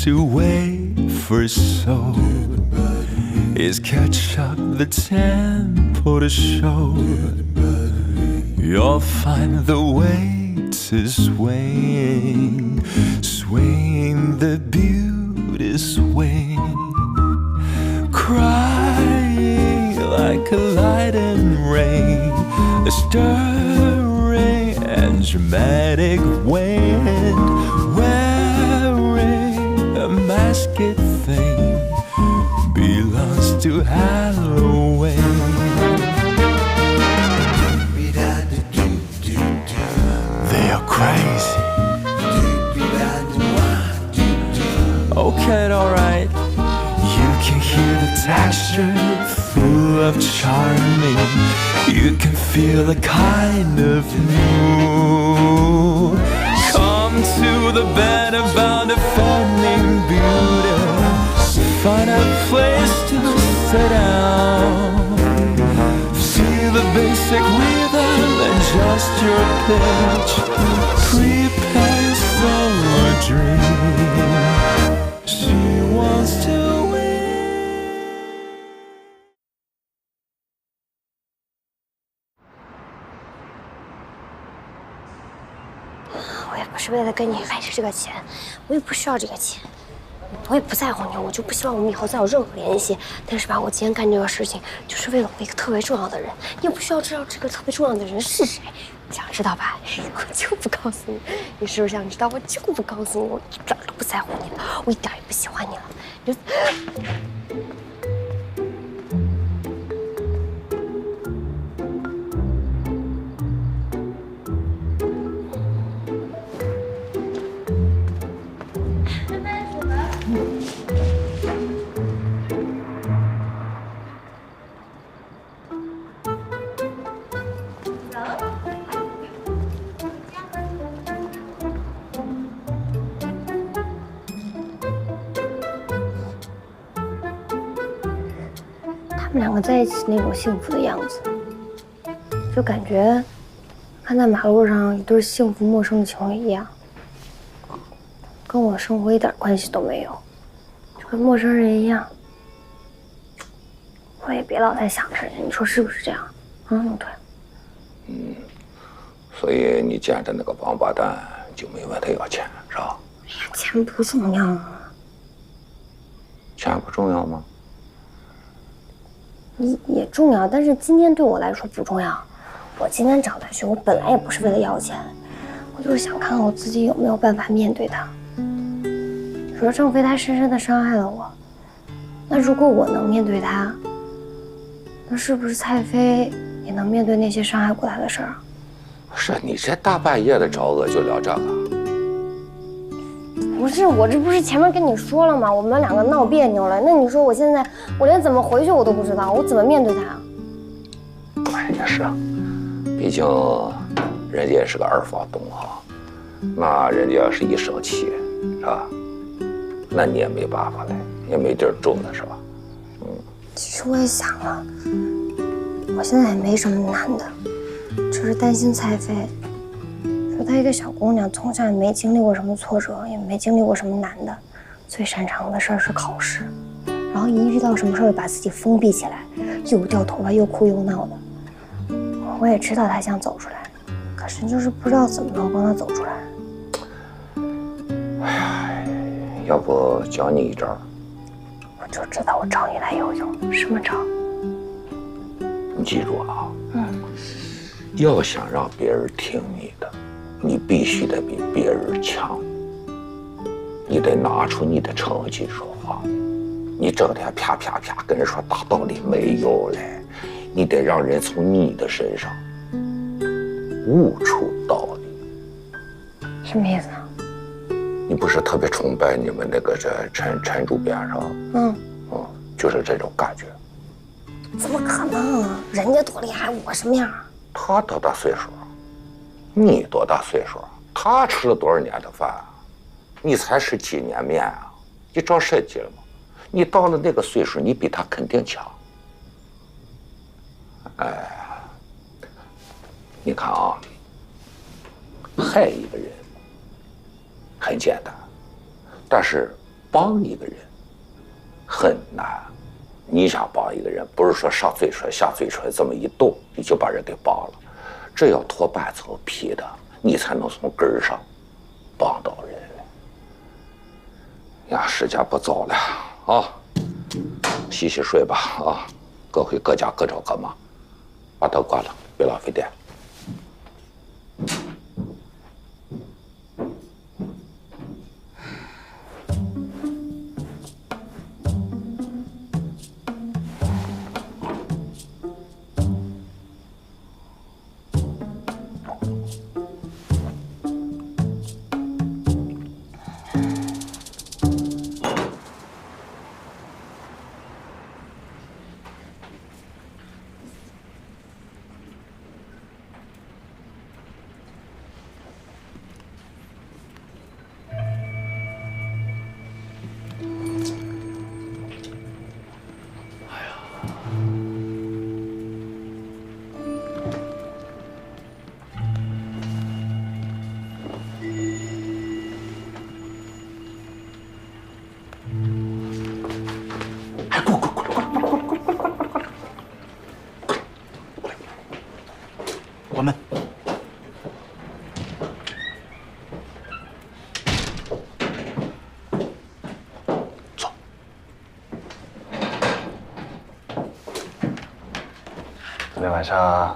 to wafer soul is catch up the tempo to show. You'll find the weight is swaying, swaying the beauty swing, crying like a light and rain, a stirring and dramatic wind, wearing a masked thing, belongs to Halloween. They are crazy. Okay, alright. You can hear the texture full of charming. You can feel the kind of mood. Come to the bed about defending beauty. Find a place to sit down. Feel the basic rhythm and just your pitch. Prepare for a dream. She wants to win. 我也不是为了跟你害这个钱，我也不需要这个钱。 我也不在乎你，我就不希望我们以后再有任何联系。但是吧，我今天干这个事情，就是为了我一个特别重要的人。你也不需要知道这个特别重要的人是谁，想知道吧？我就不告诉你。你是不是想知道？我就不告诉你，我一点都不在乎你了，我一点也不喜欢你了。你就。 他们两个在一起那种幸福的样子，就感觉看在马路上一对幸福陌生的情侣一样，跟我生活一点关系都没有，就跟陌生人一样。我也别老在想着人，你说是不是这样？对。所以你见着那个王八蛋就没问他要钱，是吧？哎呀，钱不重要啊。钱不重要吗？ 也重要，但是今天对我来说不重要。我今天找他去，我本来也不是为了要钱，我就是想看看我自己有没有办法面对他。你说郑飞他深深的伤害了我，那如果我能面对他，那是不是蔡飞也能面对那些伤害过他的事儿？是你这大半夜的找我就聊这个？不是，我这不是前面跟你说了吗？我们两个闹别扭了。那你说我现在我连怎么回去我都不知道，我怎么面对他？哎，也是，毕竟人家也是个二房东哈，那人家要是一生气，是吧？那你也没办法了，也没地儿住了，是吧？其实我也想了，我现在也没什么难的，只是担心蔡飞。说她一个小姑娘，从小也没经历过什么挫折，也没经历过什么难的，最擅长的事儿是考试，然后一遇到什么事儿就把自己封闭起来，又掉头发又哭又闹的。我也知道她想走出来，可是就是不知道怎么能帮她走出来。哎呀，要不教你一招？我就知道我找你来有用，什么招？你记住啊，要想让别人听你的，你必须得比别人强，你得拿出你的成绩说话。你整天啪啪啪跟人说大道理没有嘞，你得让人从你的身上悟出道理。什么意思啊？你不是特别崇拜你们那个这陈主编是吧？就是这种感觉。怎么可能？人家多厉害，我什么样？他多大岁数？你多大岁数？他吃了多少年的饭？你才吃几年面啊？你长身体了吗？你到了那个岁数，你比他肯定强。哎，你看啊，害一个人很简单，但是帮一个人很难。你想帮一个人，不是说上嘴唇下嘴唇这么一动你就把人给帮了，这要脱半层皮的，你才能从根儿上帮到人。呀，时间不早了啊，洗洗睡吧啊，各回各家各找各妈，把灯关了，别浪费电。关门。坐。昨天晚上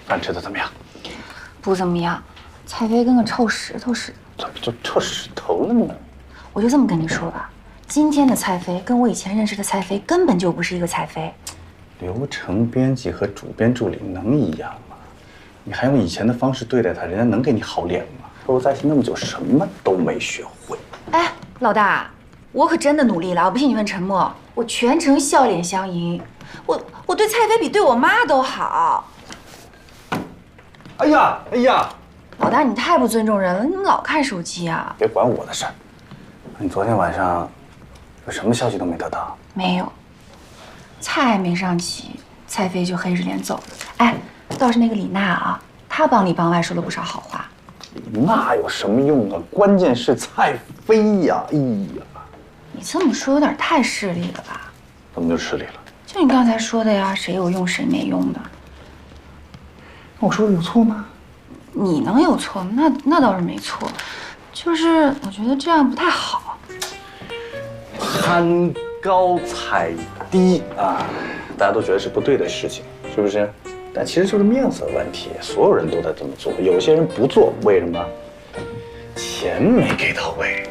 饭吃的怎么样？不怎么样，菜飞跟个臭石头似的。怎么就臭石头了呢？我就这么跟你说吧，今天的蔡飞跟我以前认识的蔡飞根本就不是一个蔡飞。流程编辑和主编助理能一样吗？你还用以前的方式对待他，人家能给你好脸吗？说我在一起那么久，什么都没学会。哎，老大，我可真的努力了，我不信你问陈默，我全程笑脸相迎，我对蔡飞比对我妈都好。哎呀，老大，你太不尊重人了，你怎么老看手机啊？别管我的事儿。你昨天晚上有什么消息都没得到？没有，菜还没上齐，蔡飞就黑着脸走了。哎，倒是那个李娜啊，她帮里帮外说了不少好话。那有什么用啊？关键是蔡飞呀！哎呀，你这么说有点太势利了吧？怎么就势利了？就你刚才说的呀，谁有用谁没用的。我说的有错吗？你能有错？那倒是没错，就是我觉得这样不太好。攀高踩低啊，大家都觉得是不对的事情，是不是？但其实就是面子问题，所有人都在这么做，有些人不做，为什么？钱没给到位。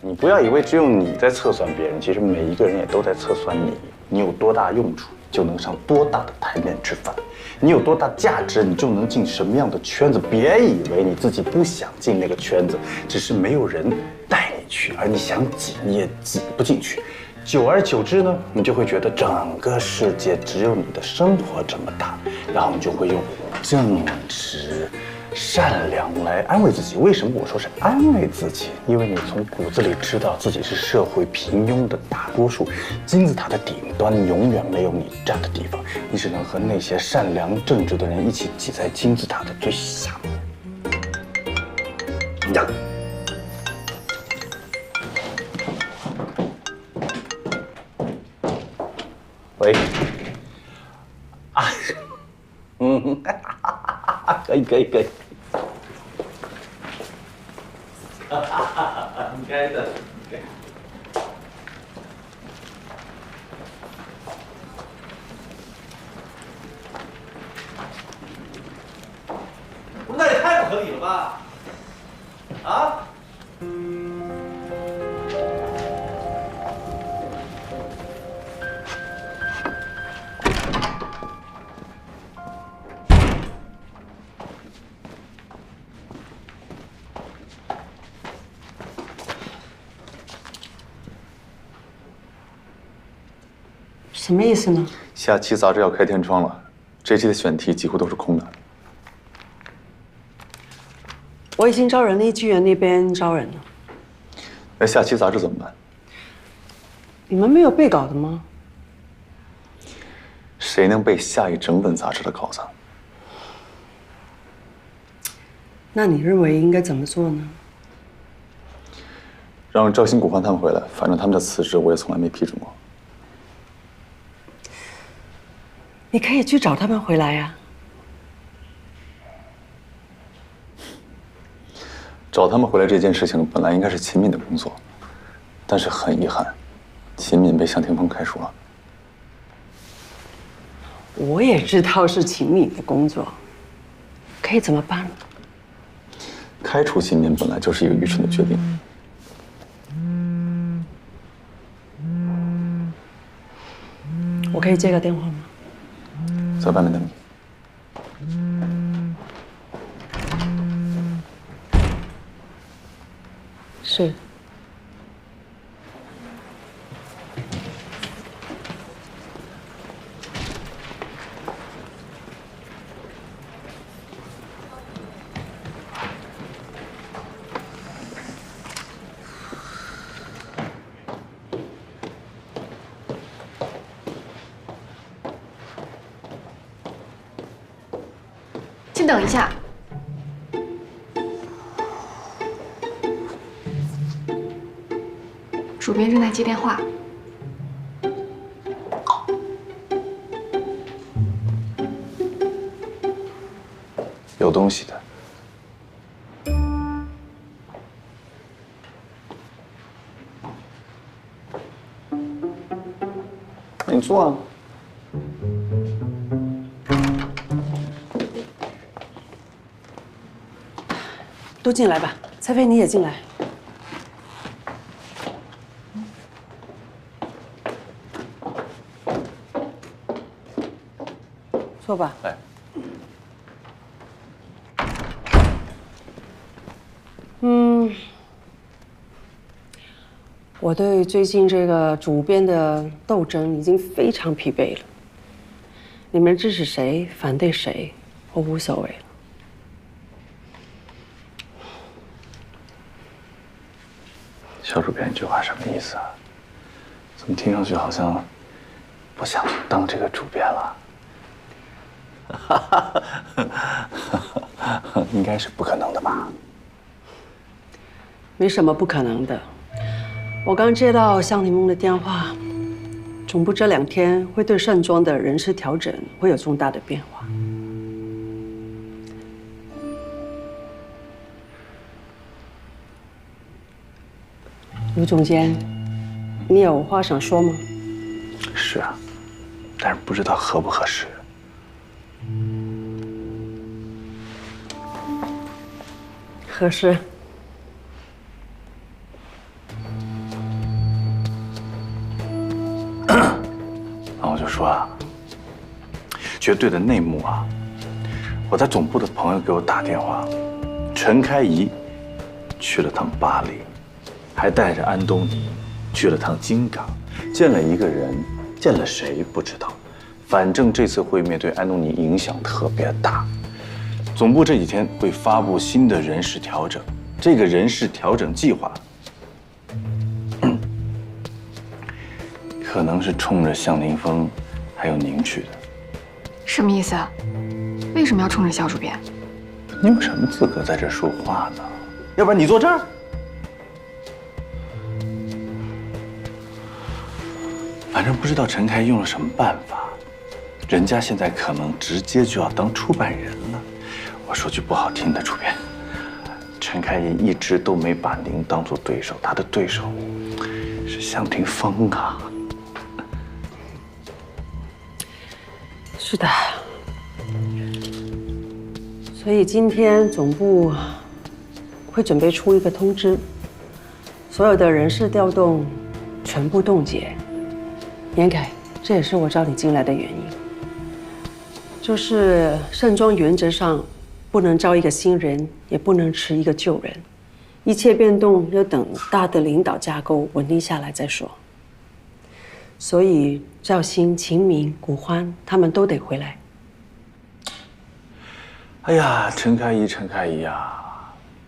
你不要以为只有你在测算别人，其实每一个人也都在测算你。你有多大用处，就能上多大的台面吃饭；你有多大价值，你就能进什么样的圈子。别以为你自己不想进那个圈子，只是没有人带你去，而你想挤你也挤不进去。久而久之呢，你就会觉得整个世界只有你的生活这么大，然后你就会用正直、善良来安慰自己。为什么我说是安慰自己？因为你从骨子里知道自己是社会平庸的大多数，金字塔的顶端永远没有你站的地方，你只能和那些善良正直的人一起挤在金字塔的最下面。呀！喂，啊，可以，应该的。那也太不合理了吧？啊？什么意思呢？下期杂志要开天窗了，这期的选题几乎都是空的。我已经招人了，艺园那边招人了。那下期杂志怎么办？你们没有背稿的吗？谁能背下一整本杂志的稿子？那你认为应该怎么做呢？让赵鑫、古欢他们回来，反正他们的辞职我也从来没批准过。你可以去找他们回来呀。找他们回来这件事情本来应该是秦敏的工作，但是很遗憾，秦敏被向霆锋开除了。我也知道是秦敏的工作，可以怎么办？开除秦敏本来就是一个愚蠢的决定。我可以接个电话吗？在外面等你。是。请等一下。主编正在接电话。有东西的。那你坐啊。都进来吧，蔡飞你也进来。坐吧。来。我对最近这个主编的斗争已经非常疲惫了。你们支持谁，反对谁，我无所谓了。肖主编，这句话什么意思啊？怎么听上去好像不想当这个主编了？应该是不可能的吧？没什么不可能的。我刚接到向霆锋的电话，总部这2天会对盛庄的人事调整会有重大的变化。卢总监，你有话想说吗？是啊，但是不知道合不合适。合适。然后我就说啊，绝对的内幕啊，我在总部的朋友给我打电话，陈开怡去了趟巴黎，还带着安东尼去了趟金港，见了一个人，见了谁不知道，反正这次会面对安东尼影响特别大。总部这几天会发布新的人事调整，这个人事调整计划，可能是冲着向霆锋还有您去的。什么意思啊？为什么要冲着肖主编？你有什么资格在这说话呢？要不然你坐这儿。反正不知道陈开用了什么办法，人家现在可能直接就要当出版人了。我说句不好听的，主编，陈开怡一直都没把您当做对手，他的对手是向霆锋啊。是的。所以今天总部会准备出一个通知，所有的人事调动全部冻结。严凯，这也是我招你进来的原因，就是盛庄原则上不能招一个新人，也不能辞一个旧人，一切变动要等大的领导架构稳定下来再说。所以赵鑫、秦明、古欢他们都得回来。哎呀，陈开怡呀，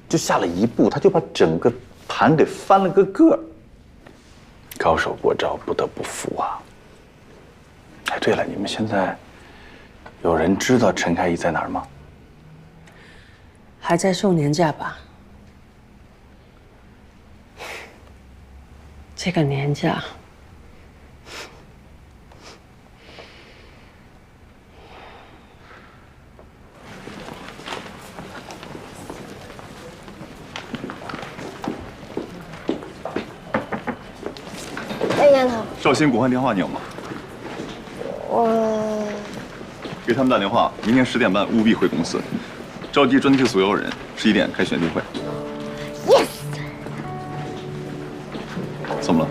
就下了一步，他就把整个盘给翻了个个儿。高手过招，不得不服啊！哎，对了，你们现在有人知道陈开怡在哪儿吗？还在受年假吧？这个年假，哎，丫头，赵鑫国换电话你有吗？我给他们打电话，明天10点半务必回公司，召集专题所有人，11点开选题会。 yes。怎么了？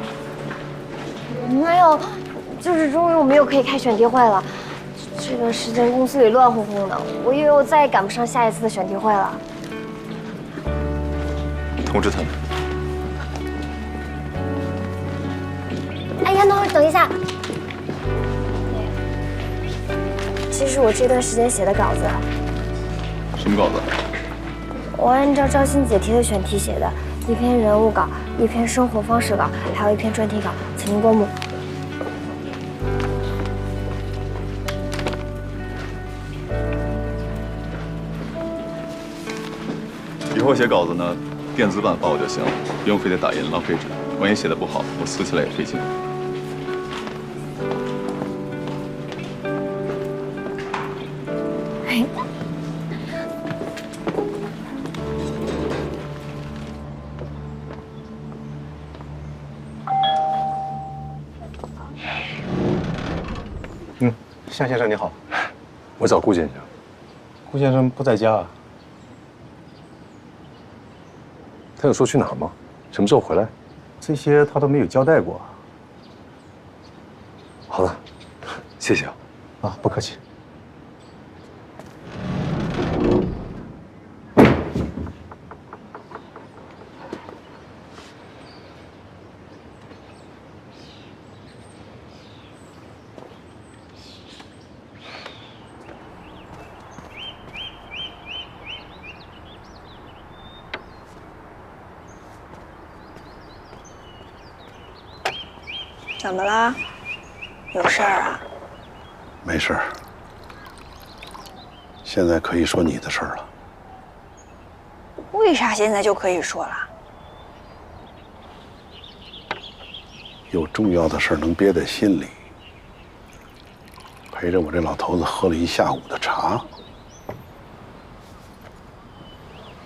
没有，就是终于我们又可以开选题会了。这段时间公司里乱哄哄的，我以为我再也赶不上下一次的选题会了。通知他们。哎，杨同，等一下。其实我这段时间写的稿子，什么稿子？我按照赵鑫姐提的选题写的，1篇人物稿，1篇生活方式稿，还有1篇专题稿，请您过目。以后写稿子呢，电子版发我就行了，不用非得打印浪费纸。万一写的不好，我撕起来也费劲。向先生你好，我找顾先生。顾先生不在家啊。他有说去哪儿吗？什么时候回来？这些他都没有交代过。好的，谢谢啊。啊，不客气。怎么了？有事儿啊？没事儿。现在可以说你的事儿了。为啥现在就可以说了？有重要的事儿能憋在心里。陪着我这老头子喝了1下午的茶，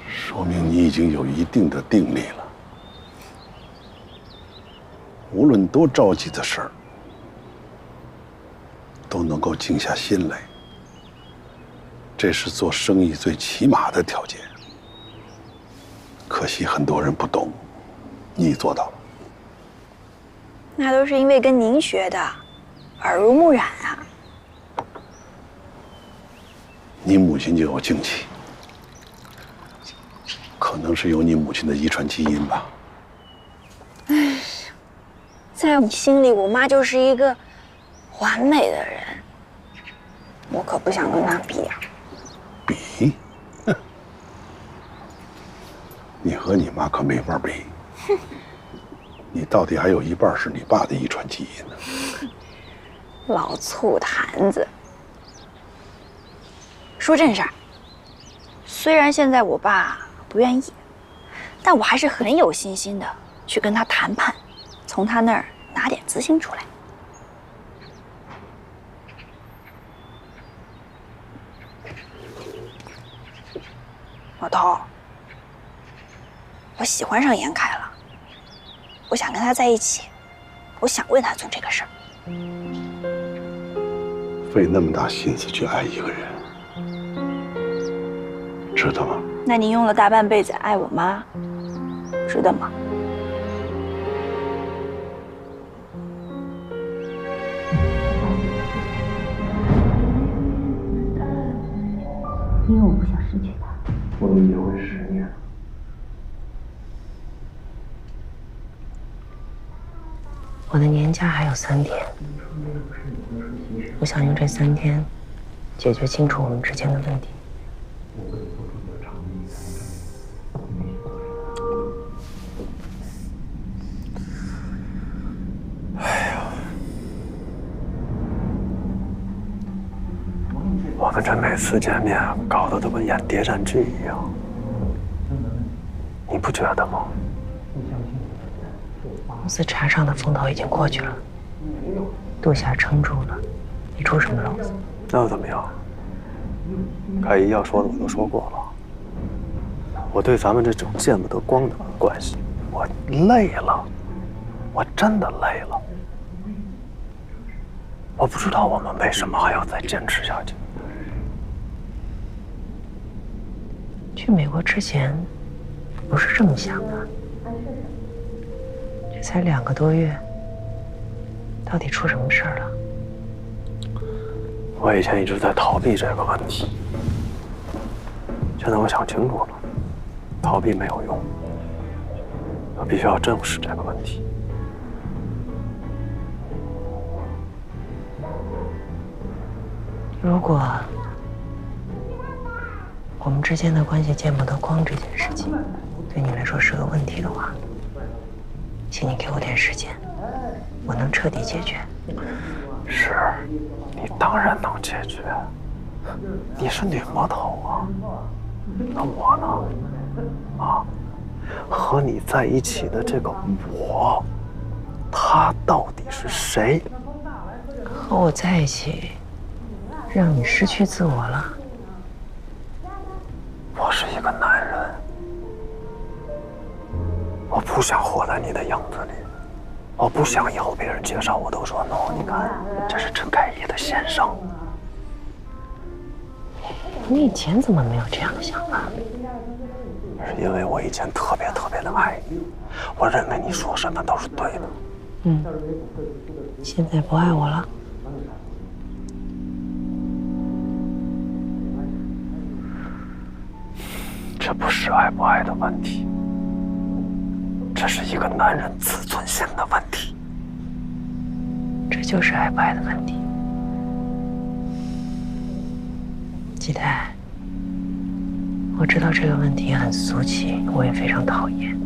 说明你已经有一定的定力了。无论多着急的事儿，都能够静下心来。这是做生意最起码的条件。可惜很多人不懂，你做到了。那都是因为跟您学的，耳濡目染啊。你母亲就有静气，可能是有你母亲的遗传基因吧。在我心里，我妈就是一个完美的人，我可不想跟她比啊。比？哼，你和你妈可没法比。你到底还有一半是你爸的遗传基因呢。老醋坛子。说正事儿，虽然现在我爸不愿意，但我还是很有信心的去跟他谈判，从他那儿拿点资金出来。老头，我喜欢上严凯了，我想跟他在一起，我想为他做这个事儿。费那么大心思去爱一个人，值得吗？那你用了大半辈子爱我妈，值得吗？因为我不想失去他。我都结婚10年了。我的年假还有3天，我想用这3天解决清楚我们之间的问题。我们这每次见面搞得都跟演谍战剧一样，你不觉得吗？司茶上的风头已经过去了，杜夏撑住了，你出什么篓子？那又怎么样？该一要说的我都说过了。我对咱们这种见不得光的关系，我累了，我真的累了。我不知道我们为什么还要再坚持下去。去美国之前，不是这么想的。这才2个多月，到底出什么事儿了？我以前一直在逃避这个问题，现在我想清楚了，逃避没有用，我必须要正视这个问题。如果我们之间的关系见不得光这件事情，对你来说是个问题的话，请你给我点时间，我能彻底解决。是，你当然能解决。你是女魔头啊，那我呢？啊，和你在一起的这个我，他到底是谁？和我在一起，让你失去自我了。我是一个男人，我不想活在你的影子里，我不想以后别人介绍我都说喏，你看，这是陈凯一的先生。你以前怎么没有这样的想法？是因为我以前特别的爱你，我认为你说什么都是对的。现在不爱我了？这不是爱不爱的问题，这是一个男人自尊心的问题。这就是爱不爱的问题。季太，我知道这个问题很俗气，我也非常讨厌。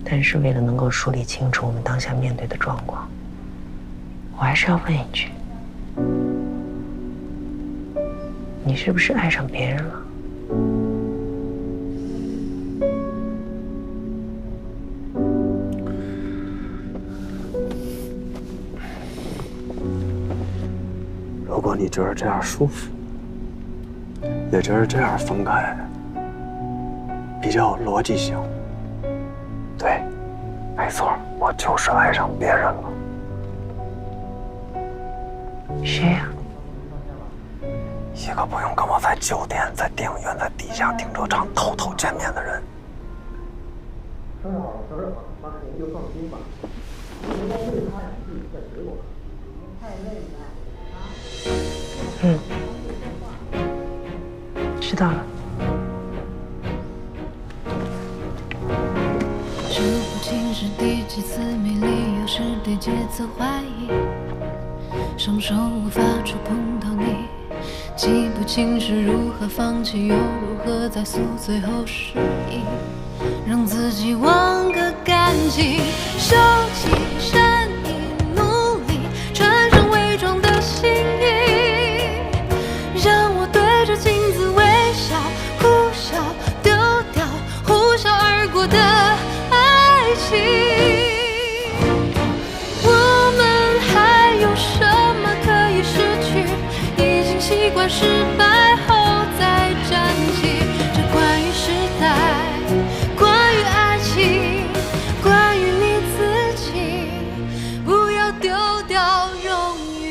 但是为了能够梳理清楚我们当下面对的状况，我还是要问一句：你是不是爱上别人了？如果你觉得这样舒服，也觉得这样分开比较有逻辑性，对，没错，我就是爱上别人了。谁呀？一个不用跟我在酒店、在电影院、在地下停车场偷偷见面的人。知道了。数不清是第几次没理由，是第几次怀疑，双手无法触碰到你，记不清是如何放弃，又如何在宿醉后失忆，让自己忘个干净，收起善意，努力穿上伪装的心意，让我对着镜子微笑，哭笑，丢掉呼啸而过的爱情。我们还有什么可以失去？已经习惯失败后再站起。这关于时代，关于爱情，关于你自己，不要丢掉荣誉。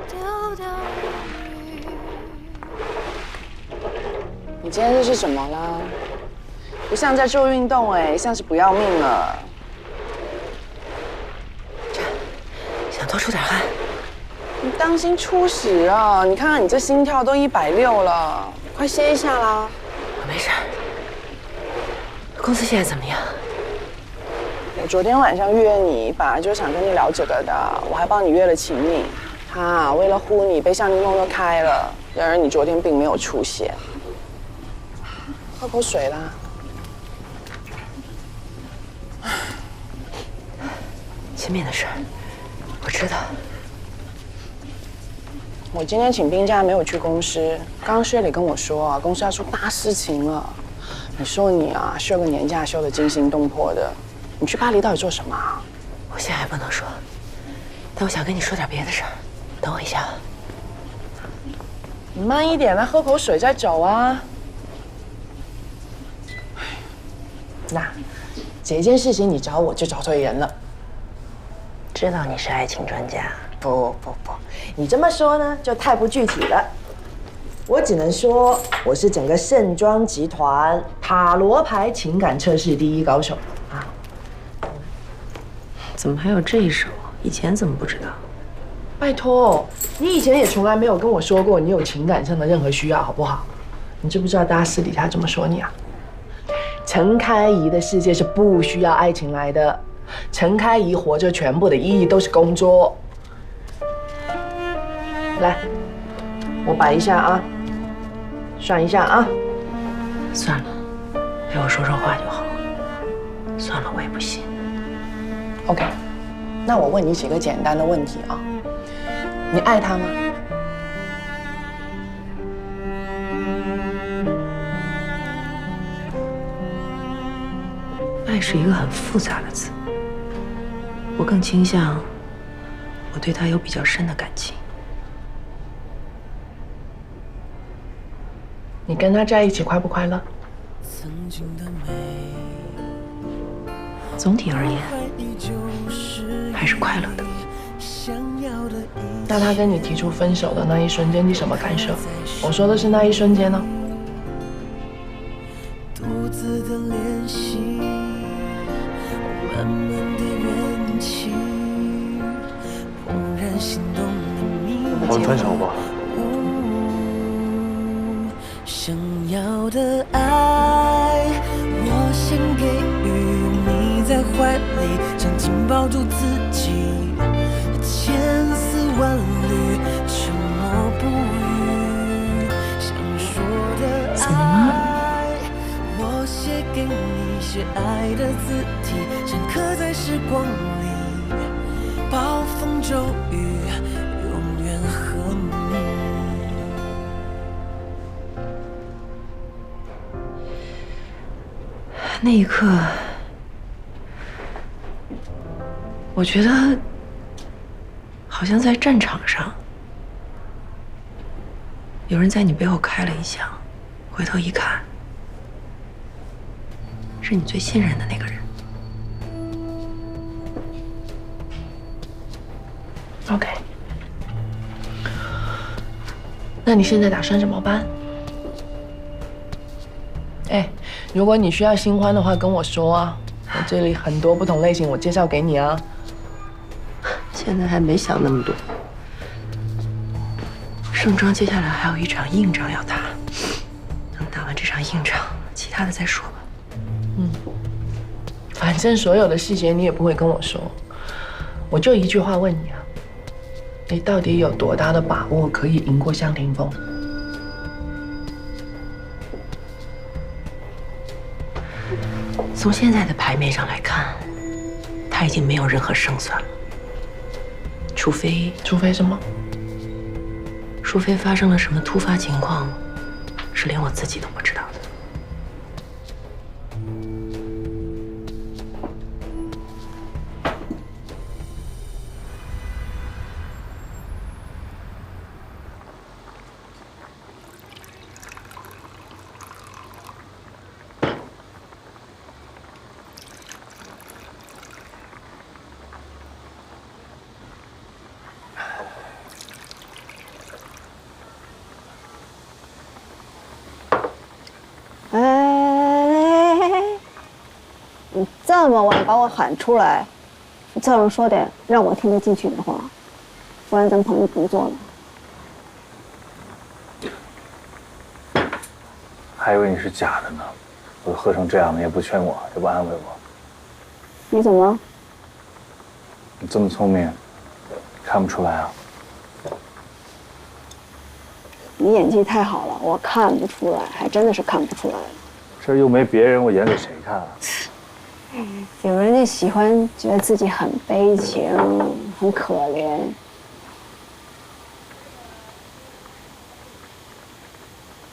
丢掉荣誉。你今天这是怎么了？不像在做运动哎，像是不要命了。想多出点汗。你当心出屎啊！你看看你这心跳都160了，快歇一下啦。我没事。公司现在怎么样？我昨天晚上约你，本来就想跟你聊这个的，我还帮你约了秦敏。他为了呼你，被向宁弄得开了，然而你昨天并没有出现。喝口水啦。秦敏的事，我知道。我今天请病假没有去公司，刚刚薛磊跟我说啊，公司要出大事情了。你说你啊，休个年假休得惊心动魄的，你去巴黎到底做什么啊？我现在还不能说，但我想跟你说点别的事儿。等我一下。你慢一点，来喝口水再走啊。那这件事情你找我就找对人了。知道你是爱情专家。不，你这么说呢，就太不具体了。我只能说，我是整个盛庄集团塔罗牌情感测试第一高手啊！怎么还有这一手？以前怎么不知道？拜托，你以前也从来没有跟我说过你有情感上的任何需要，好不好？你知不知道大家私底下怎么说你啊？陈开怡的世界是不需要爱情来的，陈开怡活着全部的意义都是工作。来，我摆一下啊，算一下啊。算了，陪我说说话就好。算了，我也不信。OK， 那我问你几个简单的问题啊，你爱他吗？爱是一个很复杂的词，我更倾向我对他有比较深的感情。你跟他在一起快不快乐？总体而言，还是快乐的。那他跟你提出分手的那一瞬间，你什么感受？我说的是那一瞬间呢。独自的练习，慢慢的缘起，怦然心动的秘密。我们分手吧。想要的爱，我先给予你，在怀里紧紧抱住自己，千丝万缕，沉默不语。想说的爱，我写给你，写爱的字体，深刻在时光里，暴风骤雨，永远和你。那一刻，我觉得好像在战场上，有人在你背后开了一枪，回头一看，是你最信任的那个人。OK， 那你现在打算怎么办？哎，如果你需要新欢的话，跟我说啊，我这里很多不同类型，我介绍给你啊。现在还没想那么多。盛庄接下来还有一场硬仗要打，等打完这场硬仗，其他的再说吧。反正所有的细节你也不会跟我说，我就一句话问你啊，你到底有多大的把握可以赢过向霆锋？从现在的牌面上来看，他已经没有任何胜算了，除非什么？除非发生了什么突发情况，是连我自己都不知道的。你这么晚把我喊出来，你最好说点让我听得进去的话，不然咱朋友不做了。还以为你是假的呢，我喝成这样了也不劝我，也不安慰我。你怎么了？你这么聪明，看不出来啊？你演技太好了，我看不出来，还真的是看不出来。这又没别人，我演给谁看啊？有人就喜欢觉得自己很悲情、很可怜。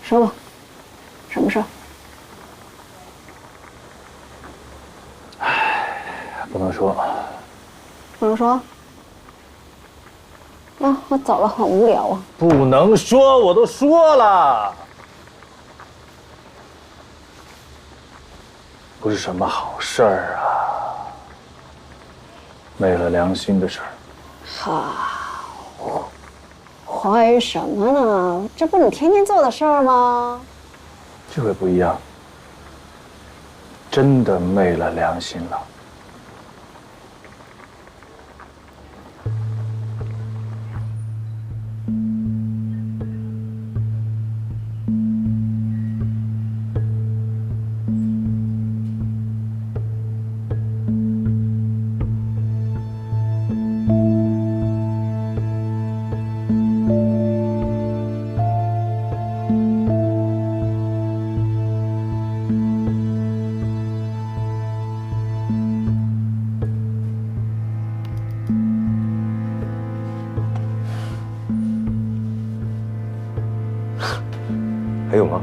说吧，什么事？不能说。不能说。啊，我走了，好无聊啊。不能说，我都说了。不是什么好事儿啊，昧了良心的事儿。好，怀疑什么呢？这不是你天天做的事儿吗？这回不一样，真的昧了良心了。还有吗？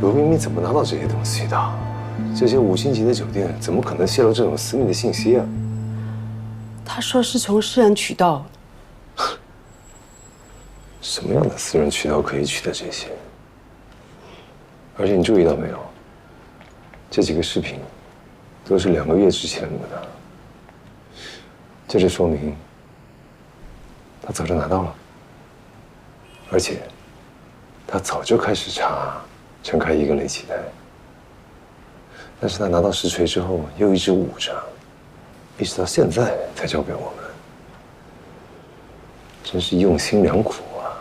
罗冰冰怎么拿到这些东西的？这些5星级的酒店怎么可能泄露这种私密的信息啊？他说是从私人渠道。什么样的私人渠道可以取得这些？而且你注意到没有？这几个视频都是2个月之前的呢。这就说明他早就拿到了，而且他早就开始查陈开一跟雷启泰，但是他拿到实锤之后又一直捂着，一直到现在才交给我们，真是用心良苦啊！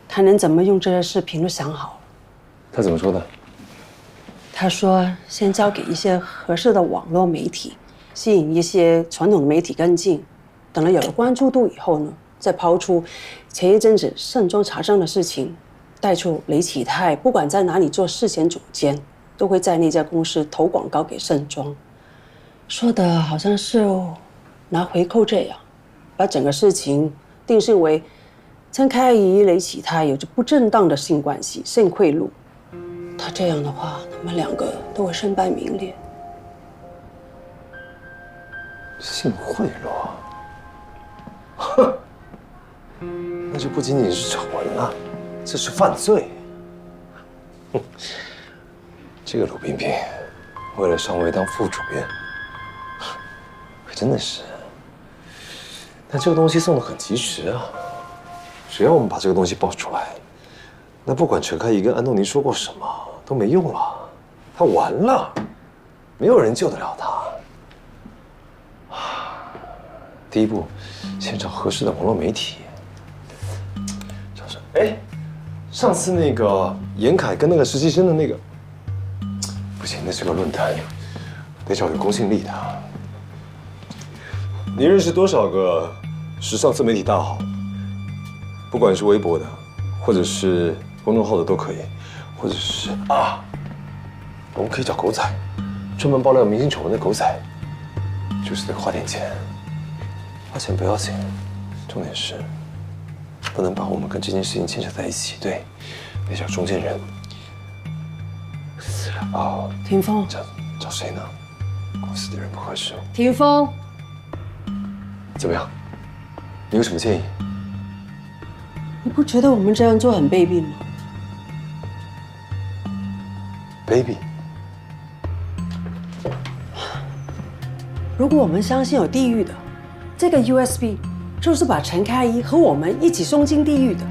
他能怎么用这些视频都想好了。他怎么说的？他说先交给一些合适的网络媒体，吸引一些传统的媒体跟进，等了有了关注度以后呢，再抛出前一阵子盛庄查证的事情。带出雷启泰不管在哪里做事前总监，都会在那家公司投广告给盛庄，说的好像是拿回扣这样，把整个事情定性为陈开怡、雷启泰有着不正当的性关系、性贿赂。他这样的话，他们2个都会身败名裂。性贿赂？哼，那就不仅仅是丑闻了。这是犯罪！哼，这个鲁冰冰为了上位当副主任，可真的是。但这个东西送得很及时啊！只要我们把这个东西爆出来，那不管陈开怡跟安东尼说过什么都没用了，他完了，没有人救得了他。第一步，先找合适的网络媒体。哎。上次那个严凯跟那个实习生的那个，不行，那是个论坛，得找有公信力的。你认识多少个时尚自媒体大号？不管是微博的，或者是公众号的都可以，或者是我们可以找狗仔，专门爆料明星丑闻的狗仔，就是得花点钱。花钱不要紧，重点是。不能把我们跟这件事情牵扯在一起，对，得找中间人。霆锋，找谁呢？公司的人不合适。霆锋，怎么样？你有什么建议？你不觉得我们这样做很卑鄙吗？卑鄙？如果我们相信有地狱的，这个 USB。就是把陈开怡和我们一起送进地狱的。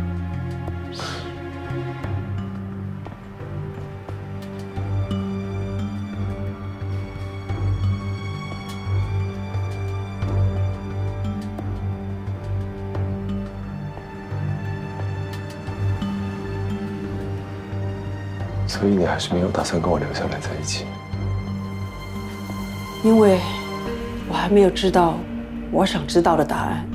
所以你还是没有打算跟我留下来在一起？因为我还没有知道我想知道的答案。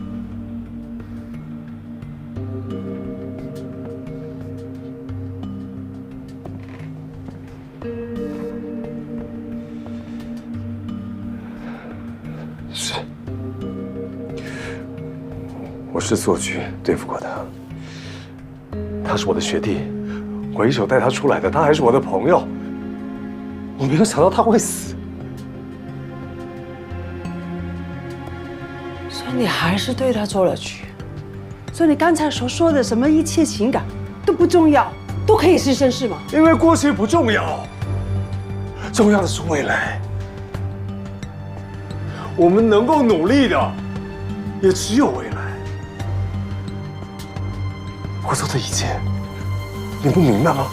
是，我是做局对付过他，他是我的学弟，我一手带他出来的，他还是我的朋友。我没有想到他会死。 所以你还是对他做了局，所以你刚才所说的什么一切情感都不重要，都可以牺牲是吗？因为过去不重要，重要的是未来。我们能够努力的，也只有未来。我做的一切，你不明白吗？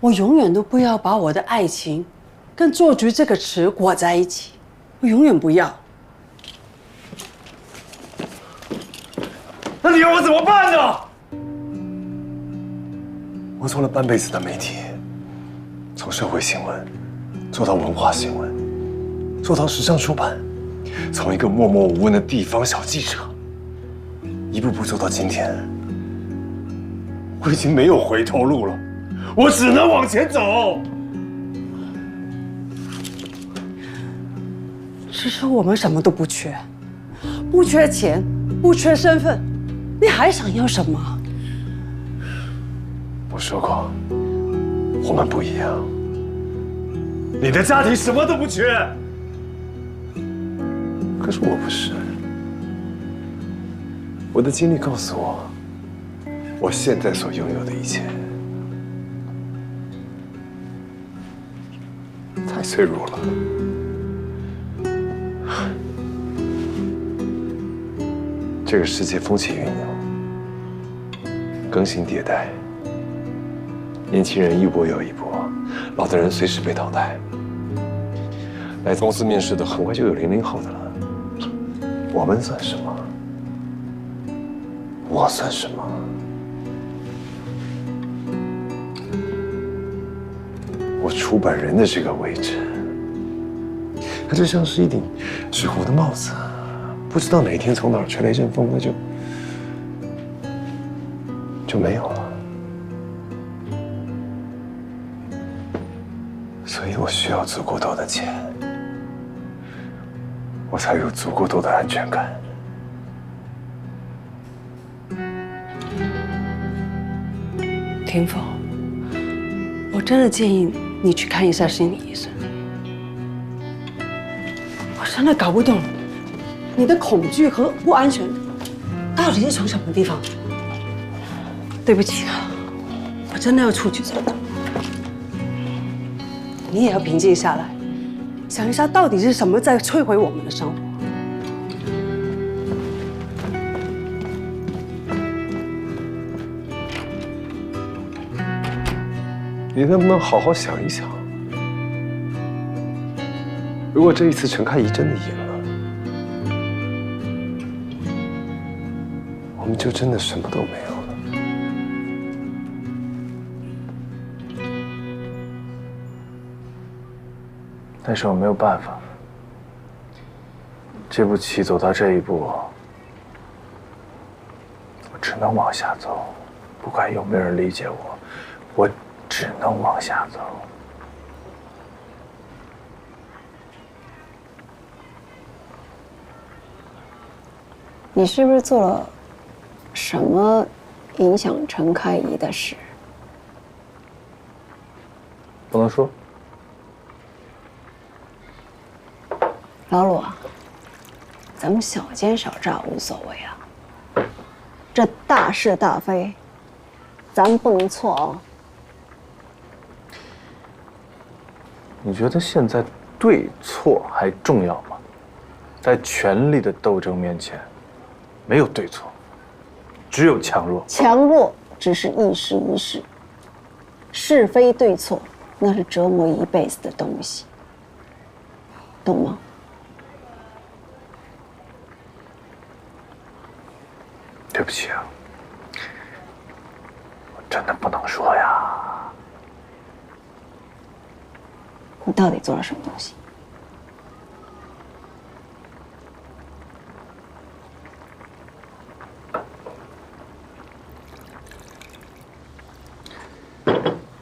我永远都不要把我的爱情跟做局这个词裹在一起，我永远不要。那你要我怎么办呢？我做了半辈子的媒体，从社会新闻做到文化新闻，做到时尚出版，从一个默默无闻的地方小记者，一步步做到今天，我已经没有回头路了。 我只能往前走。其实我们什么都不缺，不缺钱，不缺身份，你还想要什么？我说过，我们不一样。你的家庭什么都不缺，可是我不是。我的经历告诉我，我现在所拥有的一切。 太脆弱了。这个世界风起云涌，更新迭代，年轻人一波又一波，老的人随时被淘汰。来公司面试的很快就有00后的了，我们算什么？我算什么？ 我出版人的这个位置，它就像是一顶纸糊的帽子，不知道哪天从哪儿吹来一阵风，那就没有了。所以我需要足够多的钱，我才有足够多的安全感。田凤，我真的建议你去看一下心理医生。我真的搞不懂，你的恐惧和不安全到底是从什么地方？对不起啊，我真的要出去走走。你也要平静下来，想一下到底是什么在摧毁我们的生活。 你能不能好好想一想？如果这一次陈开怡真的赢了，我们就真的什么都没有了。但是我没有办法，这步棋走到这一步，我只能往下走，不管有没有人理解我，我。 只能往下走。你是不是做了什么影响陈开怡的事？不能说。老鲁啊，咱们小奸小诈无所谓啊，这大是大非，咱们不能错哦。 你觉得现在对错还重要吗？在权力的斗争面前，没有对错，只有强弱。强弱只是一时一事，是非对错那是折磨一辈子的东西，懂吗？对不起啊，我真的不能说呀。你到底做了什么东西？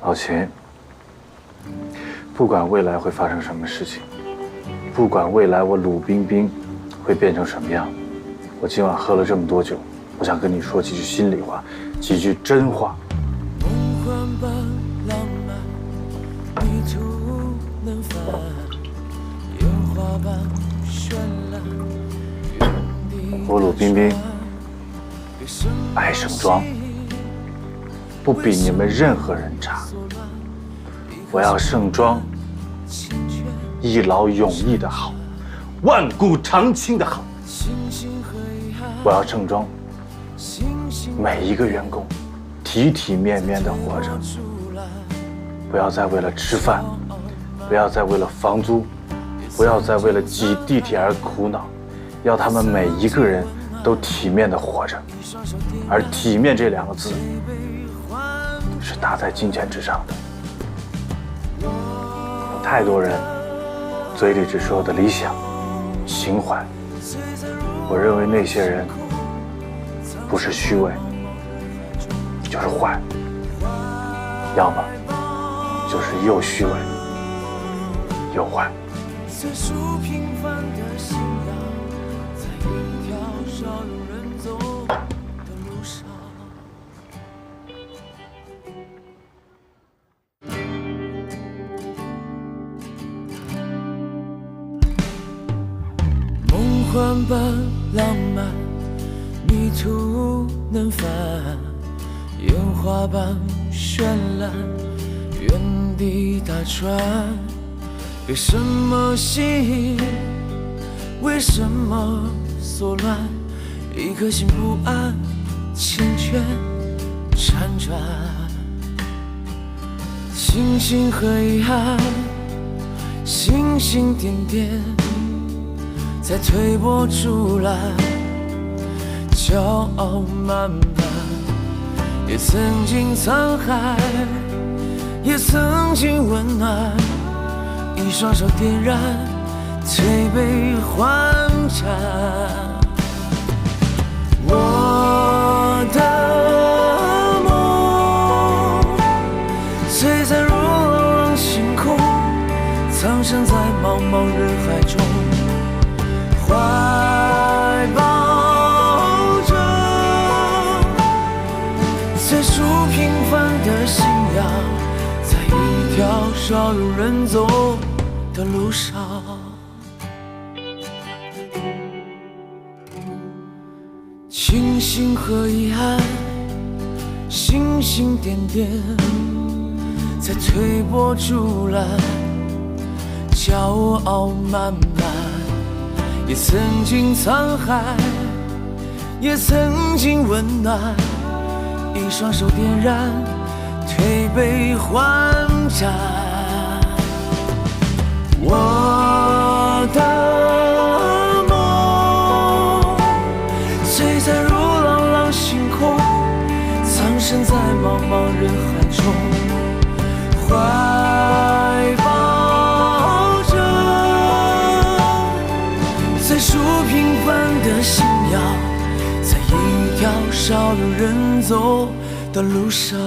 老秦，不管未来会发生什么事情，不管未来我鲁冰冰会变成什么样，我今晚喝了这么多酒，我想跟你说几句心里话，几句真话。我鲁冰冰爱盛装，不比你们任何人差。我要盛装一劳永逸的好，万古长青的好。我要盛装每一个员工体体面面的活着，不要再为了吃饭，不要再为了房租，不要再为了挤地铁而苦恼，要他们每一个人都体面的活着。而体面这两个字是打在金钱之上的。有太多人嘴里只说我的理想情怀，我认为那些人不是虚伪就是坏，要么就是又虚伪又坏。梦幻般浪漫，迷途能返，烟花般绚烂，原地打转。被什么吸引？为什么所乱？一颗心不安，缱绻辗转。星星和遗憾，星星点点，在推波助澜，骄傲慢慢，也曾经沧海，也曾经温暖，一双手点燃，推杯换盏。我的梦，璀璨如朗朗星空，藏身在茫茫人海中。怀抱着最初平凡的信仰，在一条少有人走的路上。庆幸和遗憾，星星点点，在推波助澜，骄傲慢慢。也曾经沧海，也曾经温暖，一双手点燃，推杯换盏。我的梦，璀璨如朗朗星空，藏身在茫茫人海中。怀抱着最初平凡的信仰，在一条少有人走的路上。